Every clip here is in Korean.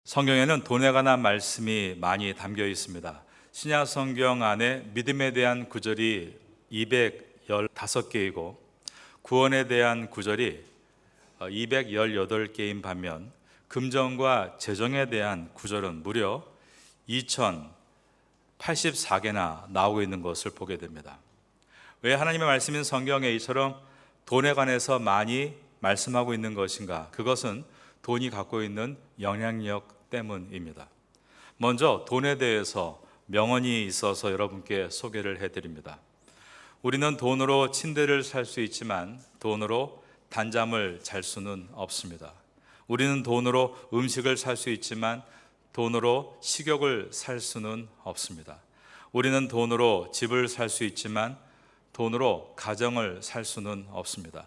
성경에는 돈에 관한 말씀이 많이 담겨 있습니다. 신약 성경 안에 믿음에 대한 구절이 215개이고 구원에 대한 구절이 218개인 반면 금전과 재정에 대한 구절은 무려 2084개나 나오고 있는 것을 보게 됩니다. 왜 하나님의 말씀인 성경에 이처럼 돈에 관해서 많이 말씀하고 있는 것인가? 그것은 돈이 갖고 있는 영향력 때문입니다. 먼저 돈에 대해서 명언이 있어서 여러분께 소개를 해드립니다. 우리는 돈으로 침대를 살 수 있지만 돈으로 단잠을 잘 수는 없습니다. 우리는 돈으로 음식을 살 수 있지만 돈으로 식욕을 살 수는 없습니다. 우리는 돈으로 집을 살 수 있지만 돈으로 가정을 살 수는 없습니다.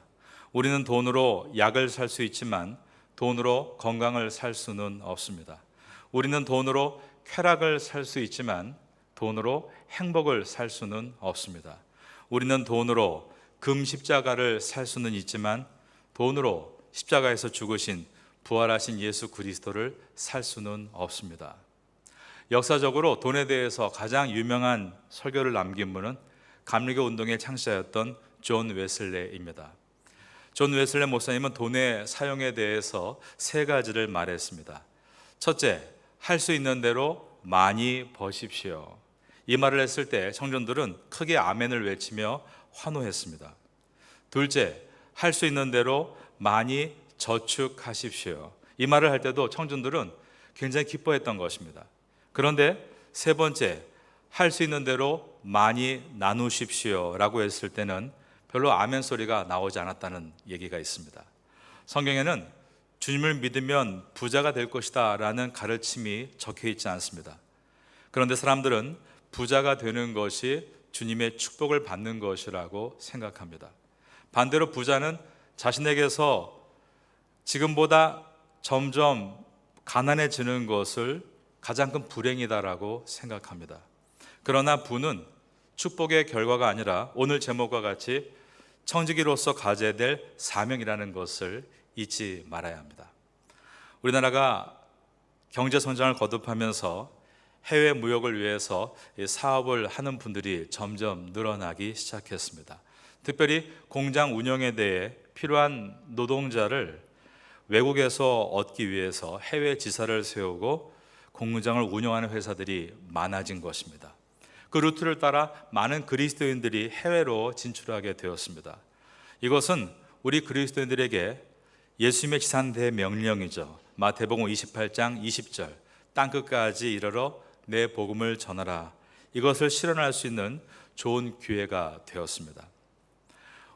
우리는 돈으로 약을 살 수 있지만 돈으로 건강을 살 수는 없습니다. 우리는 돈으로 쾌락을 살 수 있지만 돈으로 행복을 살 수는 없습니다. 우리는 돈으로 금 십자가를 살 수는 있지만 돈으로 십자가에서 죽으신 부활하신 예수 그리스도를 살 수는 없습니다. 역사적으로 돈에 대해서 가장 유명한 설교를 남긴 분은 감리교 운동의 창시자였던 존 웨슬레입니다. 존 웨슬레 목사님은 돈의 사용에 대해서 세 가지를 말했습니다. 첫째, 할 수 있는 대로 많이 버십시오. 이 말을 했을 때 청년들은 크게 아멘을 외치며 환호했습니다. 둘째, 할 수 있는 대로 많이 저축하십시오. 이 말을 할 때도 청중들은 굉장히 기뻐했던 것입니다. 그런데 세 번째, 할 수 있는 대로 많이 나누십시오 라고 했을 때는 별로 아멘 소리가 나오지 않았다는 얘기가 있습니다. 성경에는 주님을 믿으면 부자가 될 것이다 라는 가르침이 적혀 있지 않습니다. 그런데 사람들은 부자가 되는 것이 주님의 축복을 받는 것이라고 생각합니다. 반대로 부자는 자신에게서 지금보다 점점 가난해지는 것을 가장 큰 불행이다라고 생각합니다. 그러나 부는 축복의 결과가 아니라 오늘 제목과 같이 청지기로서 가져야 될 사명이라는 것을 잊지 말아야 합니다. 우리나라가 경제 성장을 거듭하면서 해외 무역을 위해서 사업을 하는 분들이 점점 늘어나기 시작했습니다. 특별히 공장 운영에 대해 필요한 노동자를 외국에서 얻기 위해서 해외 지사를 세우고 공장을 운영하는 회사들이 많아진 것입니다. 그 루트를 따라 많은 그리스도인들이 해외로 진출하게 되었습니다. 이것은 우리 그리스도인들에게 예수님의 지상대 명령이죠. 마태복음 28장 20절 땅끝까지 이르러 내 복음을 전하라. 이것을 실현할 수 있는 좋은 기회가 되었습니다.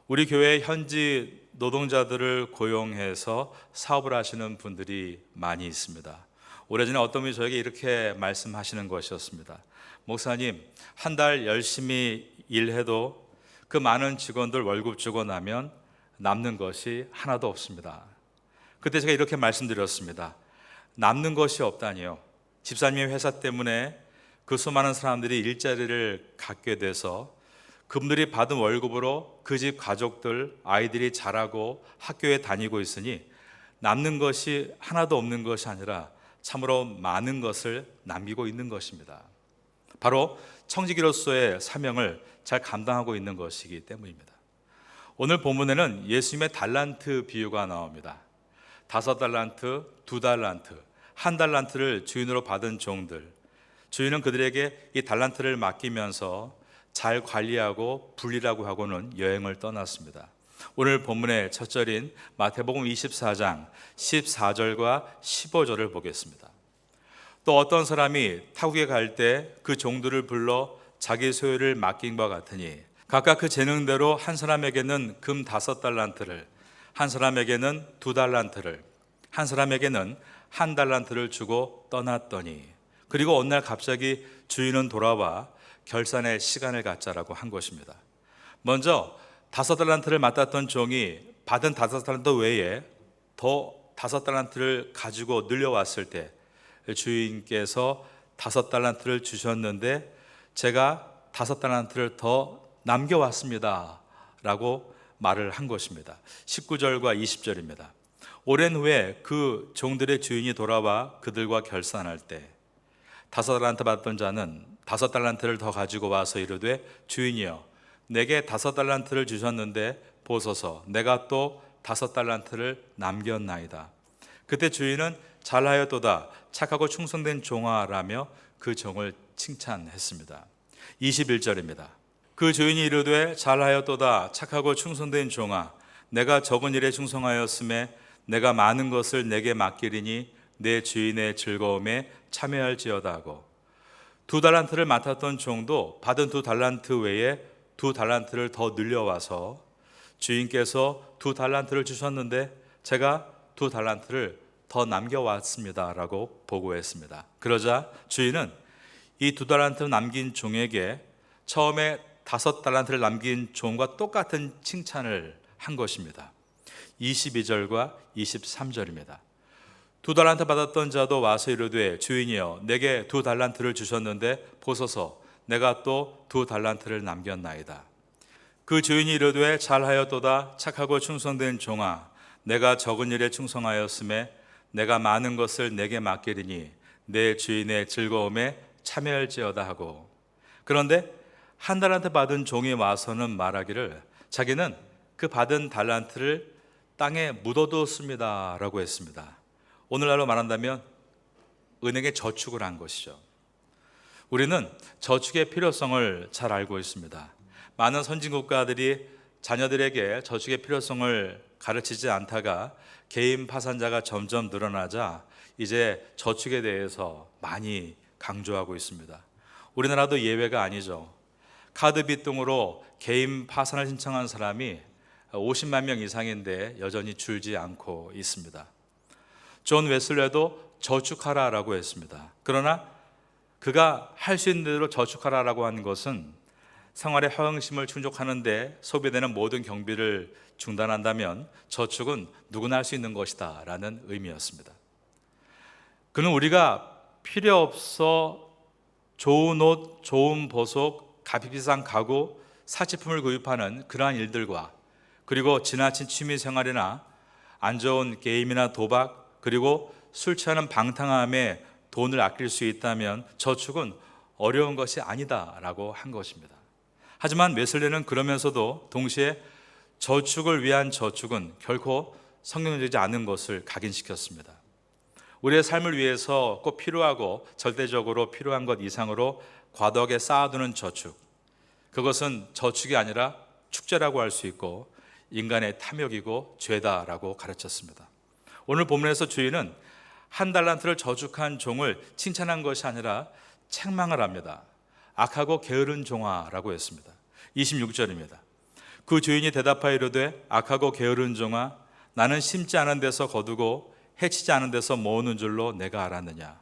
우리 교회 현지 노동자들을 고용해서 사업을 하시는 분들이 많이 있습니다. 오래전에 어떤 분이 저에게 이렇게 말씀하시는 것이었습니다. 목사님, 한 달 열심히 일해도 그 많은 직원들 월급 주고 나면 남는 것이 하나도 없습니다. 그때 제가 이렇게 말씀드렸습니다. 남는 것이 없다니요. 집사님의 회사 때문에 그 수많은 사람들이 일자리를 갖게 돼서 그분들이 받은 월급으로 그 집 가족들, 아이들이 자라고 학교에 다니고 있으니 남는 것이 하나도 없는 것이 아니라 참으로 많은 것을 남기고 있는 것입니다. 바로 청지기로서의 사명을 잘 감당하고 있는 것이기 때문입니다. 오늘 본문에는 예수님의 달란트 비유가 나옵니다. 5달란트, 2달란트, 1달란트를 주인으로 받은 종들, 주인은 그들에게 이 달란트를 맡기면서 잘 관리하고 분리라고 하고는 여행을 떠났습니다. 오늘 본문의 첫 절인 마태복음 24장 14절과 15절을 보겠습니다. 또 어떤 사람이 타국에 갈 때 그 종들을 불러 자기 소유를 맡긴 바 같으니 각각 그 재능대로 한 사람에게는 금 5달란트를, 한 사람에게는 2달란트를, 한 사람에게는 1달란트를 주고 떠났더니 그리고 어느 날 갑자기 주인은 돌아와 결산의 시간을 갖자라고 한 것입니다. 먼저 5달란트를 맡았던 종이 받은 5달란트 외에 더 5달란트를 가지고 늘려왔을 때 주인께서 5달란트를 주셨는데 제가 5달란트를 더 남겨왔습니다 라고 말을 한 것입니다. 19절과 20절입니다. 오랜 후에 그 종들의 주인이 돌아와 그들과 결산할 때 5달란트 받던 자는 5달란트를 더 가지고 와서 이르되 주인이여 내게 5달란트를 주셨는데 보소서 내가 또 5달란트를 남겼나이다. 그때 주인은 잘하였도다 착하고 충성된 종아라며 그 종을 칭찬했습니다. 21절입니다. 그 주인이 이르되 잘하였도다 착하고 충성된 종아 내가 적은 일에 충성하였음에 내가 많은 것을 내게 맡기리니 내 주인의 즐거움에 참여할지어다 하고 2달란트를 맡았던 종도 받은 2달란트 외에 2달란트를 더 늘려와서 주인께서 2달란트를 주셨는데 제가 2달란트를 더 남겨왔습니다 라고 보고했습니다. 그러자 주인은 이 2달란트 남긴 종에게 처음에 5달란트를 남긴 종과 똑같은 칭찬을 한 것입니다. 22절과 23절입니다. 2달란트 받았던 자도 와서 이르되 주인이여 내게 2달란트를 주셨는데 보소서 내가 또 2달란트를 남겼나이다. 그 주인이 이르되 잘하였도다 착하고 충성된 종아 내가 적은 일에 충성하였음에 내가 많은 것을 내게 맡기리니 내 주인의 즐거움에 참여할지어다 하고 그런데 1달란트 받은 종이 와서는 말하기를 자기는 그 받은 달란트를 땅에 묻어두었습니다 라고 했습니다. 오늘날로 말한다면 은행에 저축을 한 것이죠. 우리는 저축의 필요성을 잘 알고 있습니다. 많은 선진국가들이 자녀들에게 저축의 필요성을 가르치지 않다가 개인 파산자가 점점 늘어나자 이제 저축에 대해서 많이 강조하고 있습니다. 우리나라도 예외가 아니죠. 카드빚 등으로 개인 파산을 신청한 사람이 50만 명 이상인데 여전히 줄지 않고 있습니다. 존 웨슬레도 저축하라라고 했습니다. 그러나 그가 할 수 있는 대로 저축하라라고 한 것은 생활의 허영심을 충족하는 데 소비되는 모든 경비를 중단한다면 저축은 누구나 할 수 있는 것이다 라는 의미였습니다. 그는 우리가 필요 없어 좋은 옷, 좋은 보석, 값이 비싼 가구, 사치품을 구입하는 그러한 일들과 그리고 지나친 취미 생활이나 안 좋은 게임이나 도박 그리고 술 취하는 방탕함에 돈을 아낄 수 있다면 저축은 어려운 것이 아니다라고 한 것입니다. 하지만 웨슬레는 그러면서도 동시에 저축을 위한 저축은 결코 성경적이지 않은 것을 각인시켰습니다. 우리의 삶을 위해서 꼭 필요하고 절대적으로 필요한 것 이상으로 과도하게 쌓아두는 저축, 그것은 저축이 아니라 축제라고 할 수 있고 인간의 탐욕이고 죄다라고 가르쳤습니다. 오늘 본문에서 주인은 1달란트를 저축한 종을 칭찬한 것이 아니라 책망을 합니다. 악하고 게으른 종아라고 했습니다. 26절입니다. 그 주인이 대답하여 이르되 악하고 게으른 종아 나는 심지 않은 데서 거두고 해치지 않은 데서 모으는 줄로 내가 알았느냐.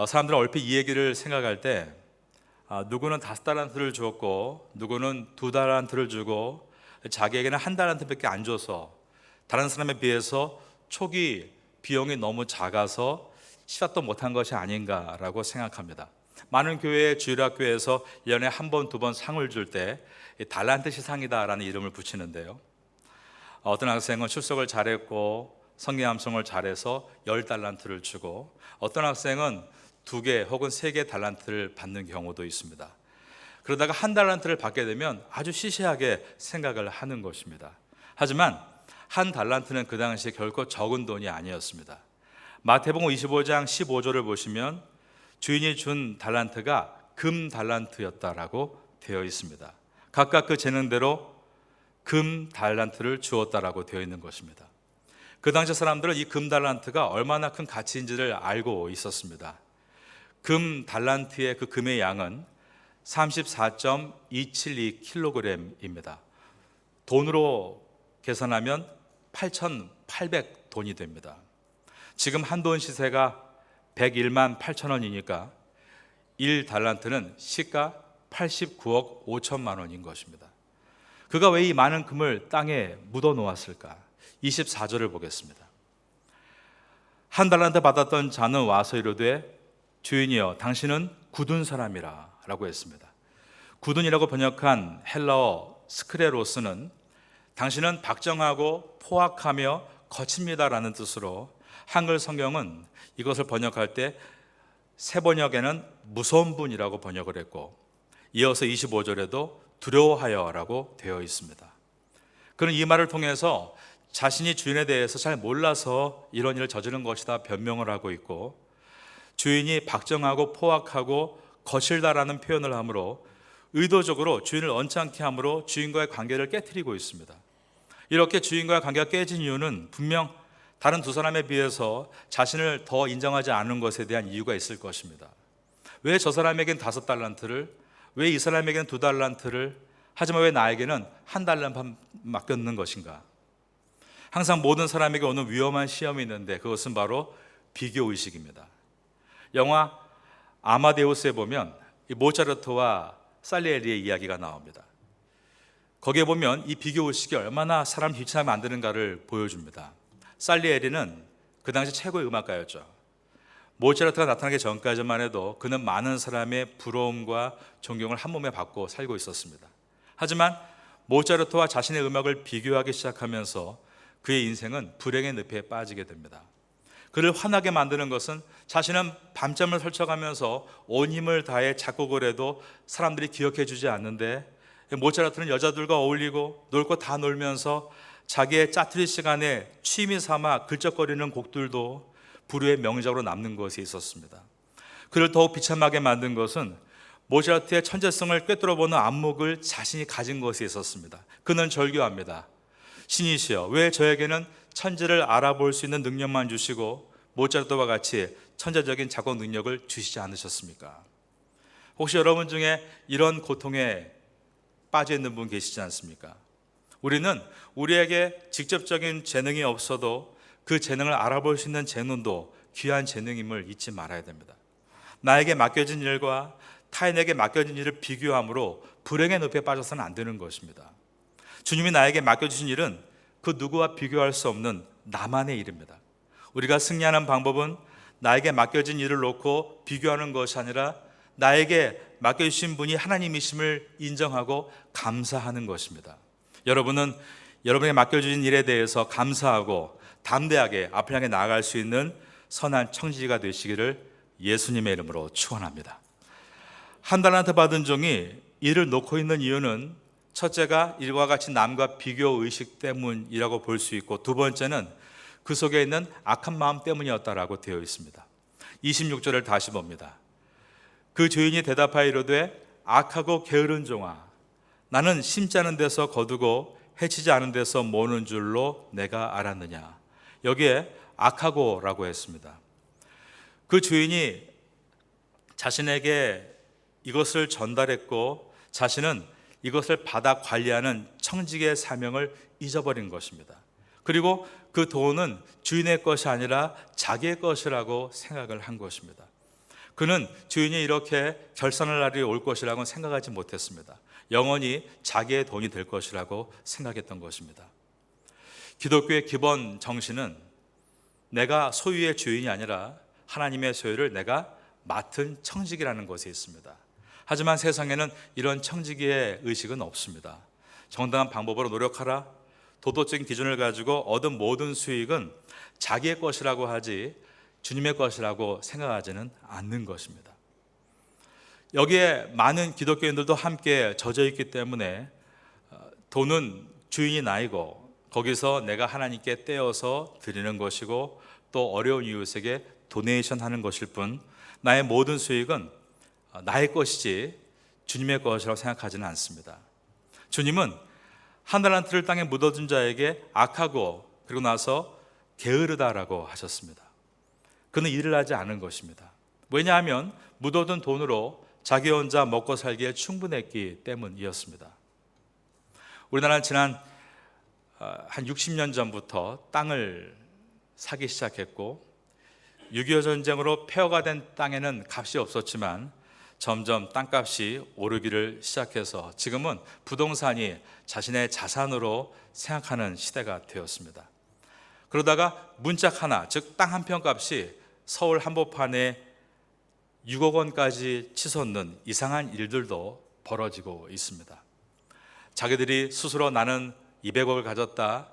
사람들은 얼핏 이 얘기를 생각할 때 누구는 5달란트를 주었고 누구는 2달란트를 주고 자기에게는 1달란트밖에 안 줘서 다른 사람에 비해서 초기 비용이 너무 작아서 시작도 못한 것이 아닌가라고 생각합니다. 많은 교회 주일학교에서 1년에 한 번, 2번 상을 줄 때 달란트 시상이다라는 이름을 붙이는데요. 어떤 학생은 출석을 잘했고 성경 암송을 잘해서 10달란트를 주고 어떤 학생은 2개 혹은 3개 달란트를 받는 경우도 있습니다. 그러다가 1달란트를 받게 되면 아주 시시하게 생각을 하는 것입니다. 하지만 1달란트는 그 당시에 결코 적은 돈이 아니었습니다. 마태복음 25장 15절을 보시면 주인이 준 달란트가 금 달란트였다라고 되어 있습니다. 각각 그 재능대로 금 달란트를 주었다라고 되어 있는 것입니다. 그 당시 사람들은 이 금 달란트가 얼마나 큰 가치인지를 알고 있었습니다. 금 달란트의 그 금의 양은 34.272kg입니다. 돈으로 계산하면 8,800돈이 됩니다. 지금 한돈 시세가 101만 8천 원이니까 1달란트는 시가 89억 5천만 원인 것입니다. 그가 왜 이 많은 금을 땅에 묻어 놓았을까? 24절을 보겠습니다. 1달란트 받았던 자는 와서 이르되 주인이여 당신은 굳은 사람이라 라고 했습니다. 굳은이라고 번역한 헬라어 스크레로스는 당신은 박정하고 포악하며 거칩니다라는 뜻으로 한글 성경은 이것을 번역할 때 새 번역에는 무서운 분이라고 번역을 했고, 이어서 25절에도 두려워하여라고 되어 있습니다. 그는 이 말을 통해서 자신이 주인에 대해서 잘 몰라서 이런 일을 저지른 것이다 변명을 하고 있고, 주인이 박정하고 포악하고 거칠다라는 표현을 하므로 의도적으로 주인을 언짢게 함으로 주인과의 관계를 깨트리고 있습니다. 이렇게 주인과의 관계가 깨진 이유는 분명 다른 두 사람에 비해서 자신을 더 인정하지 않은 것에 대한 이유가 있을 것입니다. 왜 저 사람에겐 5달란트를, 왜 이 사람에게는 2달란트를, 하지만 왜 나에게는 1달란트만 맡겼는 것인가? 항상 모든 사람에게 오는 위험한 시험이 있는데 그것은 바로 비교의식입니다. 영화 아마데우스에 보면 이 모차르트와 살리에리의 이야기가 나옵니다. 거기에 보면 이 비교의식이 얼마나 사람을 귀찮게 만드는가를 보여줍니다. 살리에리는 그 당시 최고의 음악가였죠. 모차르트가 나타나기 전까지만 해도 그는 많은 사람의 부러움과 존경을 한 몸에 받고 살고 있었습니다. 하지만 모차르트와 자신의 음악을 비교하기 시작하면서 그의 인생은 불행의 늪에 빠지게 됩니다. 그를 화나게 만드는 것은 자신은 밤잠을 설쳐가면서 온 힘을 다해 작곡을 해도 사람들이 기억해 주지 않는데, 모차르트는 여자들과 어울리고 놀 거 다 놀면서 자기의 짜투리 시간에 취미 삼아 글적거리는 곡들도 불후의 명작으로 남는 것이 있었습니다. 그를 더욱 비참하게 만든 것은 모차르트의 천재성을 꿰뚫어보는 안목을 자신이 가진 것이 있었습니다. 그는 절규합니다. 신이시여, 왜 저에게는 천재를 알아볼 수 있는 능력만 주시고 모차르트와 같이 천재적인 작곡 능력을 주시지 않으셨습니까? 혹시 여러분 중에 이런 고통에 빠져 있는 분 계시지 않습니까? 우리는 우리에게 직접적인 재능이 없어도 그 재능을 알아볼 수 있는 재능도 귀한 재능임을 잊지 말아야 됩니다. 나에게 맡겨진 일과 타인에게 맡겨진 일을 비교함으로 불행의 늪에 빠져서는 안 되는 것입니다. 주님이 나에게 맡겨주신 일은 그 누구와 비교할 수 없는 나만의 일입니다. 우리가 승리하는 방법은 나에게 맡겨진 일을 놓고 비교하는 것이 아니라 나에게 맡겨주신 분이 하나님이심을 인정하고 감사하는 것입니다. 여러분은 여러분에게 맡겨주신 일에 대해서 감사하고 담대하게 앞을 향해 나아갈 수 있는 선한 청지기가 되시기를 예수님의 이름으로 축원합니다. 1달란트 받은 종이 일을 놓고 있는 이유는 첫째가 일과 같이 남과 비교 의식 때문이라고 볼 수 있고, 두 번째는 그 속에 있는 악한 마음 때문이었다라고 되어 있습니다. 26절을 다시 봅니다. 그 주인이 대답하여 이르되 악하고 게으른 종아, 나는 심지 않은 데서 거두고 해치지 않은 데서 모으는 줄로 내가 알았느냐. 여기에 악하고라고 했습니다. 그 주인이 자신에게 이것을 전달했고 자신은 이것을 받아 관리하는 청지기의 사명을 잊어버린 것입니다. 그리고 그 돈은 주인의 것이 아니라 자기의 것이라고 생각을 한 것입니다. 그는 주인이 이렇게 결산할 날이 올 것이라고는 생각하지 못했습니다. 영원히 자기의 돈이 될 것이라고 생각했던 것입니다. 기독교의 기본 정신은 내가 소유의 주인이 아니라 하나님의 소유를 내가 맡은 청지기라는 것에 있습니다. 하지만 세상에는 이런 청지기의 의식은 없습니다. 정당한 방법으로 노력하라, 도덕적인 기준을 가지고 얻은 모든 수익은 자기의 것이라고 하지 주님의 것이라고 생각하지는 않는 것입니다. 여기에 많은 기독교인들도 함께 젖어 있기 때문에 돈은 주인이 나이고 거기서 내가 하나님께 떼어서 드리는 것이고 또 어려운 이웃에게 도네이션 하는 것일 뿐, 나의 모든 수익은 나의 것이지 주님의 것이라고 생각하지는 않습니다. 주님은 1달란트를 땅에 묻어둔 자에게 악하고 그리고 나서 게으르다라고 하셨습니다. 그는 일을 하지 않은 것입니다. 왜냐하면 묻어둔 돈으로 자기 혼자 먹고 살기에 충분했기 때문이었습니다. 우리나라는 지난 한 60년 전부터 땅을 사기 시작했고 6.25 전쟁으로 폐허가 된 땅에는 값이 없었지만 점점 땅값이 오르기를 시작해서 지금은 부동산이 자신의 자산으로 생각하는 시대가 되었습니다. 그러다가 문짝 하나, 즉 땅 한 평 값이 서울 한복판에 6억 원까지 치솟는 이상한 일들도 벌어지고 있습니다. 자기들이 스스로 나는 200억을 가졌다,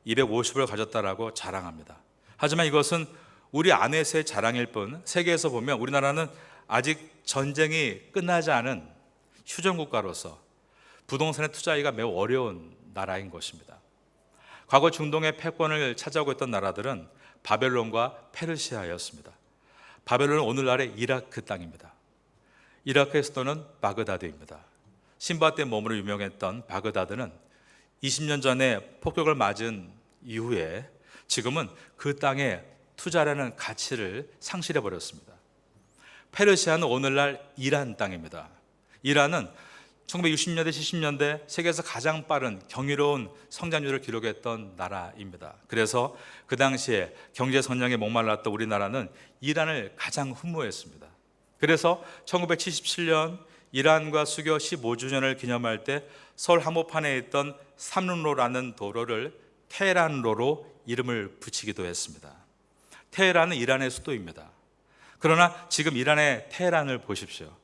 250을 가졌다라고 자랑합니다. 하지만 이것은 우리 안에서의 자랑일 뿐, 세계에서 보면 우리나라는 아직 전쟁이 끝나지 않은 휴전국가로서 부동산에 투자하기가 매우 어려운 나라인 것입니다. 과거 중동의 패권을 차지하고 있던 나라들은 바벨론과 페르시아였습니다. 바벨론은 오늘날의 이라크 땅입니다. 이라크의 수도는 바그다드입니다. 신바 때 몸으로 유명했던 바그다드는 20년 전에 폭격을 맞은 이후에 지금은 그 땅에 투자라는 가치를 상실해 버렸습니다. 페르시아는 오늘날 이란 땅입니다. 이란은 1960년대, 70년대 세계에서 가장 빠른 경이로운 성장률을 기록했던 나라입니다. 그래서 그 당시에 경제 성장에 목말랐던 우리나라는 이란을 가장 흠모했습니다. 그래서 1977년 이란과 수교 15주년을 기념할 때 서울 한복판에 있던 삼run로라는 도로를 테헤란로로 이름을 붙이기도 했습니다. 테헤란은 이란의 수도입니다. 그러나 지금 이란의 테헤란을 보십시오.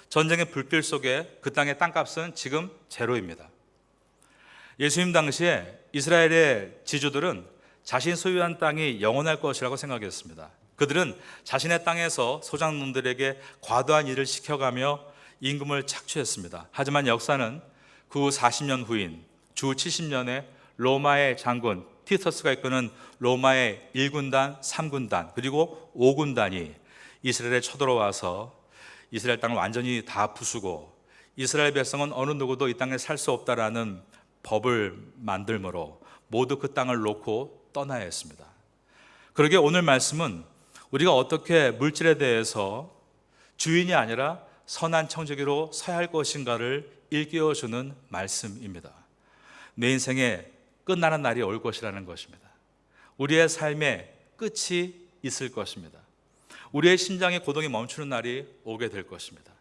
전쟁의 불길 속에 그 땅의 땅값은 지금 제로입니다. 예수님 당시에 이스라엘의 지주들은 자신 소유한 땅이 영원할 것이라고 생각했습니다. 그들은 자신의 땅에서 소작농들에게 과도한 일을 시켜가며 임금을 착취했습니다. 하지만 역사는 그 후 40년 후인 주 70년에 로마의 장군 티터스가 이끄는 로마의 1군단, 3군단 그리고 5군단이 이스라엘에 쳐들어와서 이스라엘 땅을 완전히 다 부수고 이스라엘 백성은 어느 누구도 이 땅에 살 수 없다라는 법을 만들므로 모두 그 땅을 놓고 떠나야 했습니다. 그러기에 오늘 말씀은 우리가 어떻게 물질에 대해서 주인이 아니라 선한 청지기로 서야 할 것인가를 일깨워주는 말씀입니다. 내 인생에 끝나는 날이 올 것이라는 것입니다. 우리의 삶에 끝이 있을 것입니다. 우리의 심장의 고동이 멈추는 날이 오게 될 것입니다.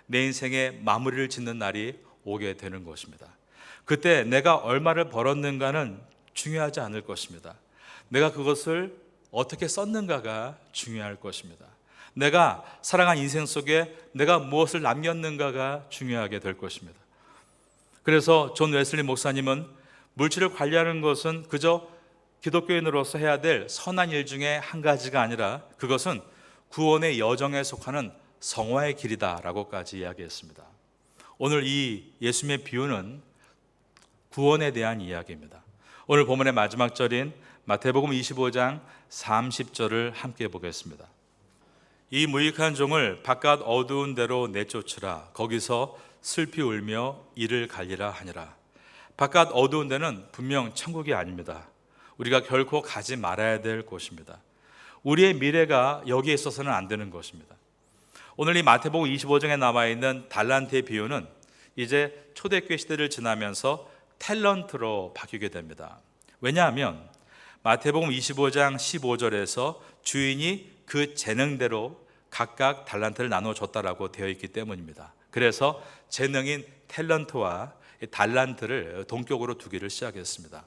내 인생의 마무리를 짓는 날이 오게 되는 것입니다. 그때 내가 얼마를 벌었는가는 중요하지 않을 것입니다. 내가 그것을 어떻게 썼는가가 중요할 것입니다. 내가 살아간 인생 속에 내가 무엇을 남겼는가가 중요하게 될 것입니다. 그래서 존 웨슬리 목사님은 물질을 관리하는 것은 그저 기독교인으로서 해야 될 선한 일 중에 한 가지가 아니라 그것은 구원의 여정에 속하는 성화의 길이다라고까지 이야기했습니다. 오늘 이 예수님의 비유는 구원에 대한 이야기입니다. 오늘 본문의 마지막 절인 마태복음 25장 30절을 함께 보겠습니다. 이 무익한 종을 바깥 어두운 데로 내쫓으라. 거기서 슬피 울며 이를 갈리라 하니라. 바깥 어두운 데는 분명 천국이 아닙니다. 우리가 결코 가지 말아야 될 곳입니다. 우리의 미래가 여기에 있어서는 안 되는 것입니다. 오늘 이 마태복음 25장에 나와 있는 달란트의 비유는 이제 초대교회 시대를 지나면서 탤런트로 바뀌게 됩니다. 왜냐하면 마태복음 25장 15절에서 주인이 그 재능대로 각각 달란트를 나눠줬다라고 되어 있기 때문입니다. 그래서 재능인 탤런트와 달란트를 동격으로 두기를 시작했습니다.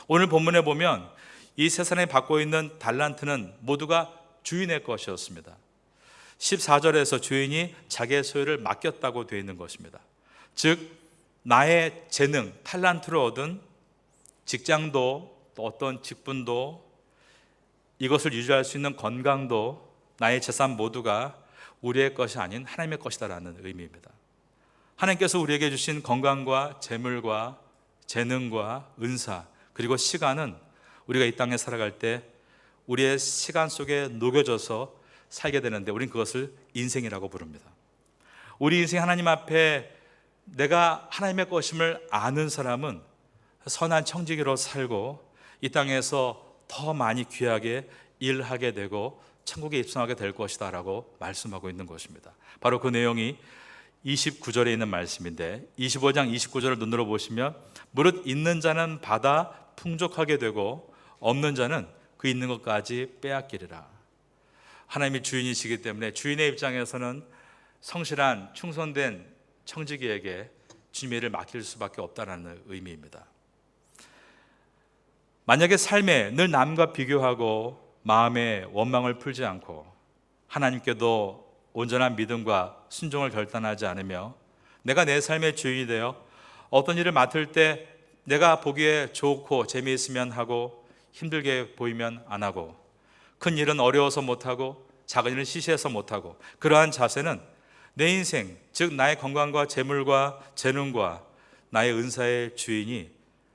오늘 본문에 보면 이 세상에 받고 있는 달란트는 모두가 주인의 것이었습니다. 14절에서 주인이 자기의 소유를 맡겼다고 되어 있는 것입니다. 즉 나의 재능, 달란트를 얻은 직장도 또 어떤 직분도 이것을 유지할 수 있는 건강도 나의 재산 모두가 우리의 것이 아닌 하나님의 것이다라는 의미입니다. 하나님께서 우리에게 주신 건강과 재물과 재능과 은사 그리고 시간은 우리가 이 땅에 살아갈 때 우리의 시간 속에 녹여져서 살게 되는데 우리는 그것을 인생이라고 부릅니다. 우리 인생 하나님 앞에 내가 하나님의 것임을 아는 사람은 선한 청지기로 살고 이 땅에서 더 많이 귀하게 일하게 되고 천국에 입성하게 될 것이다 라고 말씀하고 있는 것입니다. 바로 그 내용이 29절에 있는 말씀인데 25장 29절을 눈으로 보시면 무릇 있는 자는 받아 풍족하게 되고 없는 자는 그 있는 것까지 빼앗기리라. 하나님이 주인이시기 때문에 주인의 입장에서는 성실한 충성된 청지기에게 주님의 일을 맡길 수밖에 없다는 의미입니다. 만약에 삶에 늘 남과 비교하고 마음의 원망을 풀지 않고 하나님께도 온전한 믿음과 순종을 결단하지 않으며 내가 내 삶의 주인이 되어 어떤 일을 맡을 때 내가 보기에 좋고 재미있으면 하고 힘들게 보이면 안 하고 큰 일은 어려워서 못하고 작은 일은 시시해서 못하고 그러한 자세는 내 인생, 즉 나의 건강과 재물과 재능과 나의 은사의 주인이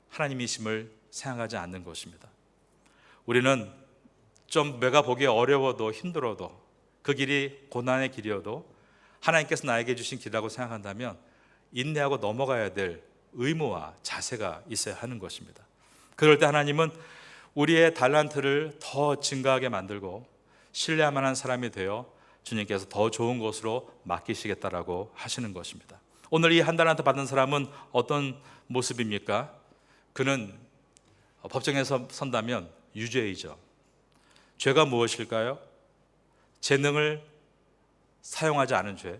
하나님이심을 생각하지 않는 것입니다. 우리는 좀 내가 보기에 어려워도 힘들어도 그 길이 고난의 길이어도 하나님께서 나에게 주신 길이라고 생각한다면 인내하고 넘어가야 될 의무와 자세가 있어야 하는 것입니다. 그럴 때 하나님은 우리의 달란트를 더 증가하게 만들고 신뢰할 만한 사람이 되어 주님께서 더 좋은 것으로 맡기시겠다라고 하시는 것입니다. 오늘 이 한 달란트 받은 사람은 어떤 모습입니까? 그는 법정에서 선다면 유죄이죠. 죄가 무엇일까요? 재능을 사용하지 않은 죄,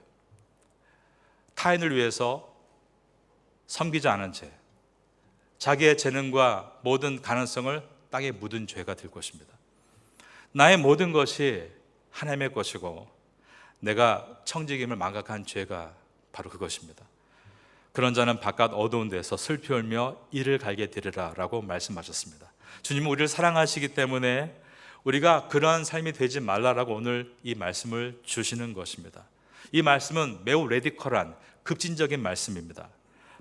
타인을 위해서 섬기지 않은 죄, 자기의 재능과 모든 가능성을 땅에 묻은 죄가 될 것입니다. 나의 모든 것이 하나님의 것이고 내가 청지김을 망각한 죄가 바로 그것입니다. 그런 자는 바깥 어두운 데서 슬피 울며 이를 갈게 되리라 라고 말씀하셨습니다. 주님은 우리를 사랑하시기 때문에 우리가 그러한 삶이 되지 말라라고 오늘 이 말씀을 주시는 것입니다. 이 말씀은 매우 레디컬한 급진적인 말씀입니다.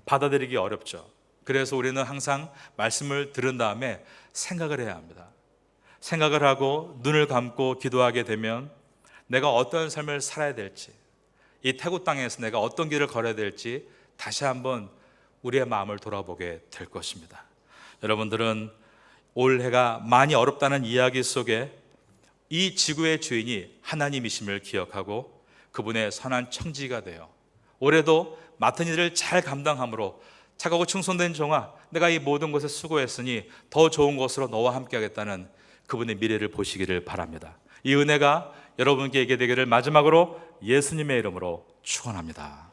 받아들이기 어렵죠. 그래서 우리는 항상 말씀을 들은 다음에 생각을 해야 합니다. 생각을 하고 눈을 감고 기도하게 되면 내가 어떤 삶을 살아야 될지, 이 태국 땅에서 내가 어떤 길을 걸어야 될지 다시 한번 우리의 마음을 돌아보게 될 것입니다. 여러분들은 올해가 많이 어렵다는 이야기 속에 이 지구의 주인이 하나님이심을 기억하고 그분의 선한 청지가 되어 올해도 맡은 일을 잘 감당함으로 착하고 충성된 종아, 내가 이 모든 것에 수고했으니 더 좋은 것으로 너와 함께 하겠다는 그분의 미래를 보시기를 바랍니다. 이 은혜가 여러분께 있게 되기를 마지막으로 예수님의 이름으로 축원합니다.